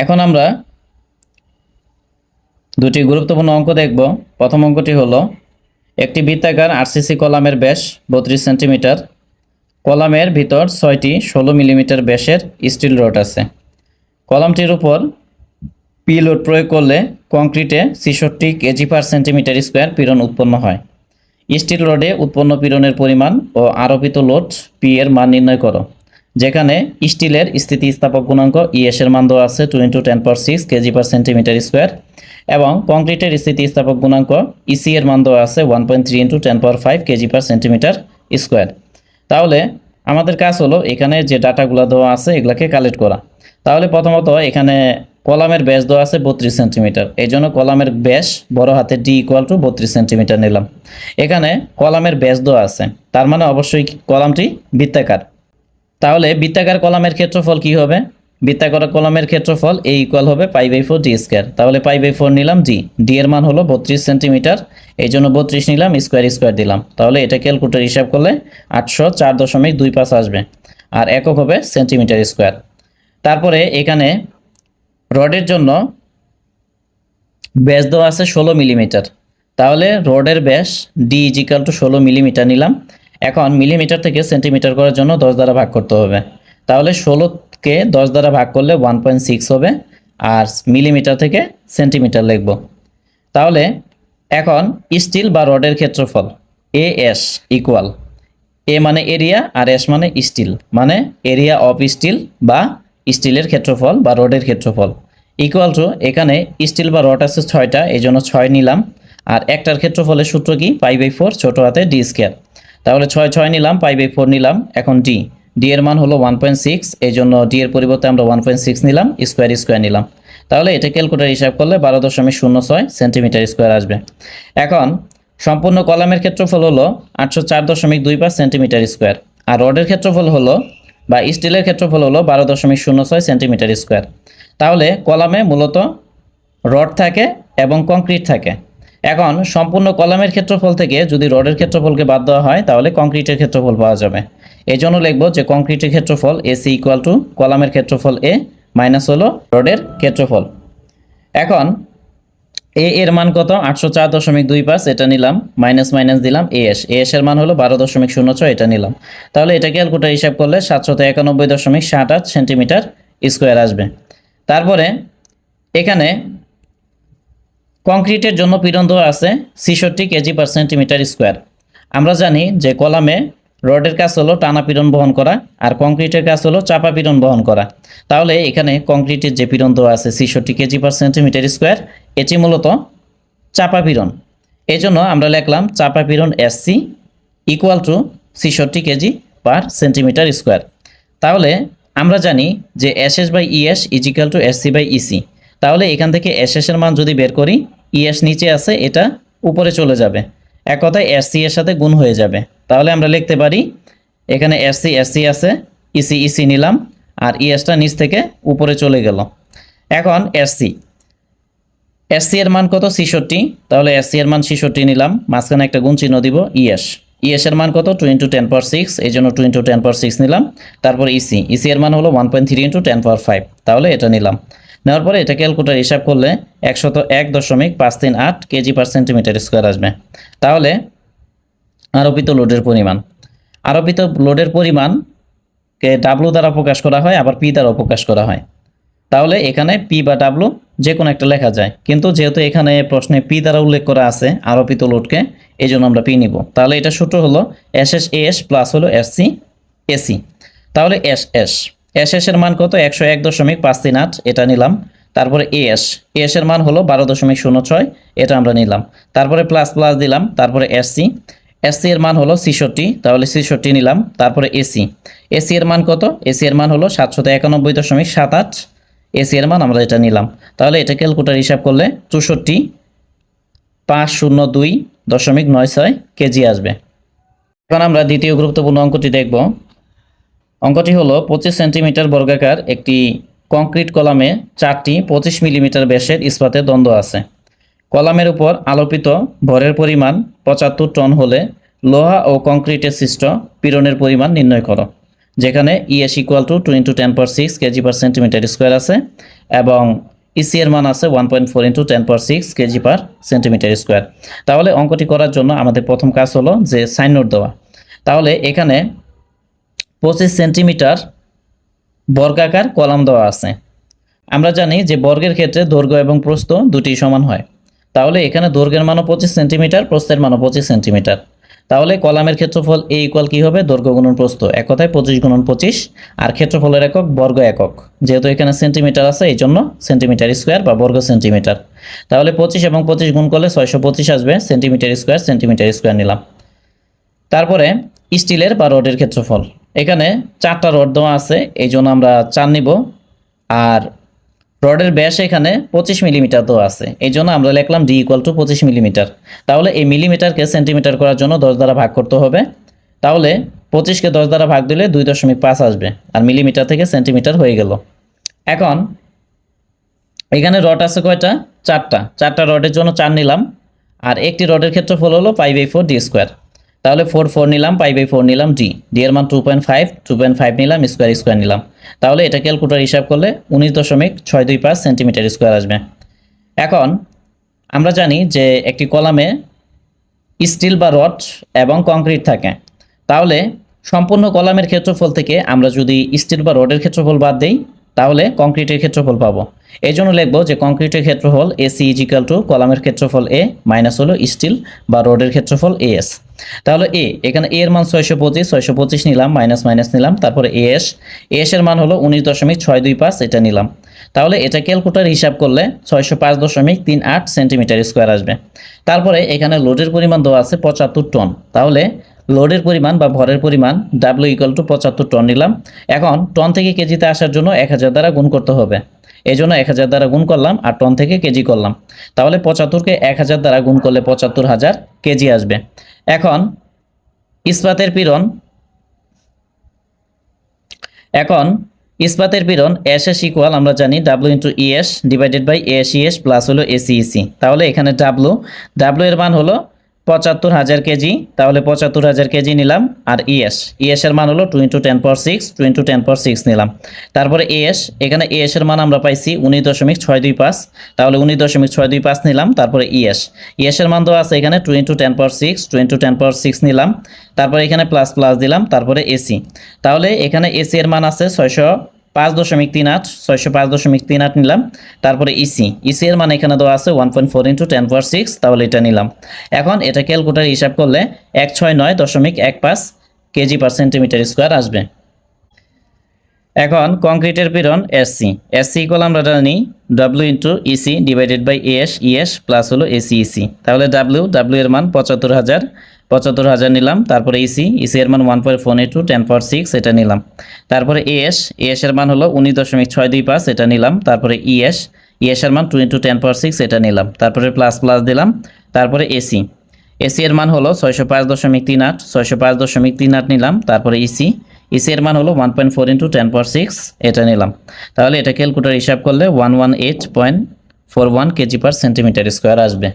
এখন আমরা দুটি গুরুত্বপূর্ণ অঙ্ক দেখব। প্রথম অঙ্কটি হলো একটি বৃত্তাকার আরসিসি কলামের ব্যাস 32 সেন্টিমিটার, কলামের ভিতর 6টি 16 মিলিমিটার ব্যাসের স্টিল রড আছে। কলামটির উপর পি লোড প্রয়োগ করলে কংক্রিটে 66 কেজি পার সেন্টিমিটার স্কোয়ার পীড়ন উৎপন্ন হয়। স্টিল রডে উৎপন্ন পীড়নের পরিমাণ ও আরোপিত লোড পি এর মান নির্ণয় করো। যেখানে স্টিলের স্থিতিস্থাপক গুণাঙ্ক ইএস এর মান দেওয়া আছে 2 × 10⁶ কেজি পার সেন্টিমিটার স্কোয়ার এবং কংক্রিটের স্থিতিস্থাপক গুণাঙ্ক ইসি এর মান দেওয়া আছে 1.3 × 10⁵ কেজি পার সেন্টিমিটার স্কোয়ার। তাহলে আমাদের কাজ হলো এখানে যে ডাটাগুলো দেওয়া আছে এগুলাকে কালেক্ট করা। তাহলে প্রথমত এখানে কলামের ব্যাস দেওয়া আছে 32 সেন্টিমিটার, এই জন্য কলামের ব্যাস বড় হাতে ডি = 32 সেন্টিমিটার নিলাম। এখানে কলামের ব্যাস দেওয়া আছে, তার মানে অবশ্যই কলামটি বৃত্তাকার। তাহলে বৃত্তাকার কলামের ক্ষেত্রফল কি হবে? বৃত্তাকার কলামের ক্ষেত্রফল A = হবে π/4 d²। তাহলে π/4 নিলাম, ডি এর মান হলো 32 সেন্টিমিটার, এই জন্য 32 নিলাম, স্কোয়ার দিলাম। তাহলে এটা ক্যালকুলেটর হিসাব করলে 804.25 আসবে, আর একক হবে সেন্টিমিটার স্কোয়ার। তারপরে এখানে রডের জন্য ব্যাস দেওয়া আছে 16 মিলিমিটার। তাহলে রডের ব্যাস ডি = 16 মিলিমিটার নিলাম। এখন মিলিমিটার থেকে সেন্টিমিটার করার জন্য 10 দ্বারা ভাগ করতে হবে। তাহলে 16কে 10 দ্বারা ভাগ করলে 1.6 হবে, আর মিলিমিটার থেকে সেন্টিমিটার লিখব। তাহলে এখন স্টিল বা রডের ক্ষেত্রফল AS = এ মানে এরিয়া আর এস মানে স্টিল, মানে এরিয়া অফ স্টিল বা স্টিলের ক্ষেত্রফল বা রডের ক্ষেত্রফল = এখানে স্টিল বা রড আছে 6টা, এই জন্য 6 নিলাম, আর একটার ক্ষেত্রফলের সূত্র কি π/4 ছোট হাতে d²। তাহলে 6 নিলাম, π/4 নিলাম। এখন ডি এর মান হলো 1.6, এই জন্য ডি এর পরিবর্তে আমরা 1.6 নিলাম, স্কোয়ার নিলাম। তাহলে এটা ক্যালকুলেটর হিসাব করলে 12.06 সেন্টিমিটার স্কোয়ার আসবে। এখন সম্পূর্ণ কলামের ক্ষেত্রফল হলো 804.25 সেন্টিমিটার স্কোয়ার, আর রডের ক্ষেত্রফল হলো বা স্টিলের ক্ষেত্রফল হলো 12.06 সেন্টিমিটার স্কোয়ার। তাহলে কলামে মূলত রড থাকে এবং কংক্রিট থাকে। এখন সম্পূর্ণ কলামের ক্ষেত্রফল থেকে যদি রডের ক্ষেত্রফলকে বাদ দেওয়া হয় তাহলে কংক্রিটের ক্ষেত্রফল পাওয়া যাবে। এই জন্য লিখব যে কংক্রিটের ক্ষেত্রফল AC = কলামের ক্ষেত্রফল A মাইনাস হলো রডের ক্ষেত্রফল। এখন এ এর মান কত? 804.25, এটা নিলাম, মাইনাস দিলাম AS এর মান হলো 12.06, এটা নিলাম। তাহলে এটা ক্যালকুলেটর হিসাব করলে 791.78 সেন্টিমিটার স্কোয়ার আসবে। তারপরে এখানে কংক্রিটের জন্য পীড়ন দেওয়া আছে 66 কেজি পার সেন্টিমিটার স্কোয়ার। আমরা জানি যে কলামে রডের কাজ হলো টানা পীড়ন বহন করা, আর কংক্রিটের কাজ হলো চাপা পীড়ন বহন করা। তাহলে এখানে কংক্রিটের যে পীড়ন দেওয়া আছে 66 কেজি পার সেন্টিমিটার স্কোয়ার, এটি মূলত চাপা পীড়ন। এই জন্য আমরা লিখলাম চাপা পীড়ন SC = 66 KG per centimetre square. তাহলে আমরা জানি যে SS/ES = SC/EC। তাহলে এখান থেকে SS এর মান যদি বের করি, ES নিচে আছে, এটা উপরে চলে যাবে, এক কথায় SC এর সাথে গুণ হয়ে যাবে। তাহলে আমরা লিখতে পারি এখানে SC আছে, EC নিলাম, আর ESটা নিচ থেকে উপরে চলে গেল। এখন SC এর মান কত? 66। তাহলে SC এর মান 66 নিলাম, মাঝখানে একটা গুণ চিহ্ন দিব, ES এর মান কত? 2 × 10⁶, এই জন্য 2 × 10⁶ নিলাম। তারপর EC এর মান হলো 1.3 × 10⁵, তাহলে এটা নিলাম। নেওয়ার পরে এটা ক্যালকুলেটর হিসাব করলে 101.538 কেজি পার সেন্টিমিটার স্কোয়ার আসবে। তাহলে আরোপিত লোডের পরিমাণকে W দ্বারা প্রকাশ করা হয়, আবার P দ্বারা প্রকাশ করা হয়। তাহলে এখানে P বা W যে কোনো একটা লেখা যায়, কিন্তু যেহেতু এখানে প্রশ্নে P দ্বারা উল্লেখ করা আছে আরোপিত লোডকে, এই জন্য আমরা P নিব। তাহলে এটা সূত্র হলো SS প্লাস হলো SC AC। তাহলে SS এর মান কত? 101.538, এটা নিলাম। তারপরে AS এর মান হলো 12.06, এটা আমরা নিলাম। তারপরে প্লাস দিলাম, তারপরে SC এর মান হলো 66, তাহলে 66 নিলাম। তারপরে AC এর মান কত? AC এর মান হলো 791.78, AC এর মান আমরা এটা নিলাম। তাহলে এটা ক্যালকুলেটর হিসাব করলে 64,502.96 কেজি আসবে। এখন আমরা দ্বিতীয় গুরুত্বপূর্ণ অঙ্কটি দেখব। অঙ্কটি হলো 25 সেন্টিমিটার বর্গাকার একটি কংক্রিট কলামে 4টি 25 মিলিমিটার ব্যাসের ইস্পাতের দ্বন্দ্ব আছে। কলামের উপর আলোপিত ভরের পরিমাণ 75 টন হলে লোহা ও কংক্রিটে সৃষ্ট পীড়নের পরিমাণ নির্ণয় করো। যেখানে ES equal to 2 × 10⁶ KG per centimetre square আছে এবং ইসি এর মান আছে 1.4 × 10⁶ কেজি পার সেন্টিমিটার স্কোয়ার। তাহলে অঙ্কটি করার জন্য আমাদের প্রথম কাজ হলো যে সাইন নোট দেওয়া। তাহলে এখানে 25 সেন্টিমিটার বর্গাকার কলাম দেওয়া আছে। আমরা জানি যে বর্গের ক্ষেত্রে দৈর্ঘ্য এবং প্রস্থ দুটি সমান হয়। তাহলে এখানে দৈর্ঘ্যের মানও 25 সেন্টিমিটার, প্রস্থের মানও 25 সেন্টিমিটার। তাহলে কলামের ক্ষেত্রফল এ ইকুয়াল কী হবে? দৈর্ঘ্য গুণন প্রস্থ, এক কথায় 25 × 25, আর ক্ষেত্রফলের একক বর্গ একক। যেহেতু এখানে সেন্টিমিটার আছে এই জন্য সেন্টিমিটার স্কোয়ার বা বর্গ সেন্টিমিটার। তাহলে 25 এবং 25 গুণ করলে 625 আসবে, সেন্টিমিটার স্কোয়ার নিলাম। তারপরে স্টিলের বা রডের ক্ষেত্রফল, এখানে 4টা রড দেওয়া আছে এই জন্য আমরা 4 নিব, আর রডের ব্যাস এখানে 25 মিলিমিটার দেওয়া আছে এই জন্য আমরা লিখলাম ডি ইকুয়াল টু 25 মিলিমিটার। তাহলে এই মিলিমিটারকে সেন্টিমিটার করার জন্য 10 দ্বারা ভাগ করতে হবে। তাহলে 25কে 10 দ্বারা ভাগ দিলে 2.5 আসবে, আর মিলিমিটার থেকে সেন্টিমিটার হয়ে গেল। এখন এখানে রড আছে কয়টা? 4টা রডের জন্য 4 নিলাম, আর একটি রডের ক্ষেত্রফল হলো π/4 ডি স্কোয়ার। তাহলে 4 নিলাম, π/4 নিলাম, ডি এর মান 2.5 নিলাম, স্কোয়ার নিলাম। তাহলে এটা ক্যালকুলেটর হিসাব করলে 19.625 সেন্টিমিটার স্কোয়ার আসবে। এখন আমরা জানি যে একটি কলামে স্টিল বা রড এবং কংক্রিট থাকে। তাহলে সম্পূর্ণ কলামের ক্ষেত্রফল থেকে আমরা যদি স্টিল বা রডের ক্ষেত্রফল বাদ দিই তাহলে কংক্রিটের ক্ষেত্রফল পাবো। এই জন্য লিখবো যে কংক্রিটের ক্ষেত্রফল এসি ইজ ইকুয়াল টু কলামের ক্ষেত্রফল এ মাইনাস হলো স্টিল বা রডের ক্ষেত্রফল এস। তাহলে এখানে এ এর মান 625 নিলাম, মাইনাস নিলাম, তারপরে এস এর মান হলো 19.625, এটা নিলাম। তাহলে এটা ক্যালকুলেটর হিসাব করলে 605.38 সেন্টিমিটার স্কোয়ার আসবে। তারপরে এখানে লোডের পরিমাণ দেওয়া আছে 75 টন। তাহলে লোডের পরিমাণ বা ভরের পরিমাণ ডাব্লিউ ইকুয়াল টু 75 টন নিলাম। এখন টন থেকে কেজিতে আসার জন্য 1000 দ্বারা গুণ করতে হবে, এই জন্য 1000 দ্বারা গুণ করলাম আর টন থেকে কেজি করলাম। তাহলে 75কে 1000 দ্বারা গুণ করলে 75,000 কেজি আসবে। এখন ইস্পাতের পীড়ন এস ইকুয়াল আমরা জানি W into ES divided by S plus হলো এসি। তাহলে এখানে ডাব্লিউ এর মান হলো 75,000 কেজি, তাহলে 75,000 কেজি নিলাম, আর ইএস এর মান হলো 2 × 10⁶ নিলাম। তারপরে এখানে এস এর মান আমরা পাইছি 19.625, তাহলে 19.625 নিলাম। তারপরে ইএস এর মান দেওয়া আছে এখানে 2 × 10⁶ নিলাম। তারপরে এখানে প্লাস দিলাম, তারপরে এসি। তাহলে এখানে এসি এর মান আছে 605.38 নিলাম। তারপরে ইসি এর মান এখানে দেওয়া আছে 1.4 × 10⁶, তাহলে এটা নিলাম। এখন এটা ক্যালকুলেটর হিসাব করলে 169.15 কেজি পার সেন্টিমিটার স্কোয়ার আসবে। এখন কংক্রিটের পীড়ন এসসি ইকুয়াল আমরা জানি W into EC divided by ES plus হলো এসি। তাহলে ডাব্লিউ এর মান 75,000 নিলাম। তারপরে ইসি এর মান 1.4 × 10⁶, এটা নিলাম। তারপরে এস এর মান হলো 19.625, এটা নিলাম। তারপরে ইএস এর মান 2 × 10⁶, এটা নিলাম। তারপরে প্লাস দিলাম। তারপরে এসি এর মান হলো 605.38 নিলাম। তারপরে ইসি এর মান হলো 1.4 × 10⁶, এটা নিলাম। তাহলে এটা ক্যালকুলেটর হিসাব করলে 118.41 কেজি পার সেন্টিমিটার স্কোয়ার আসবে।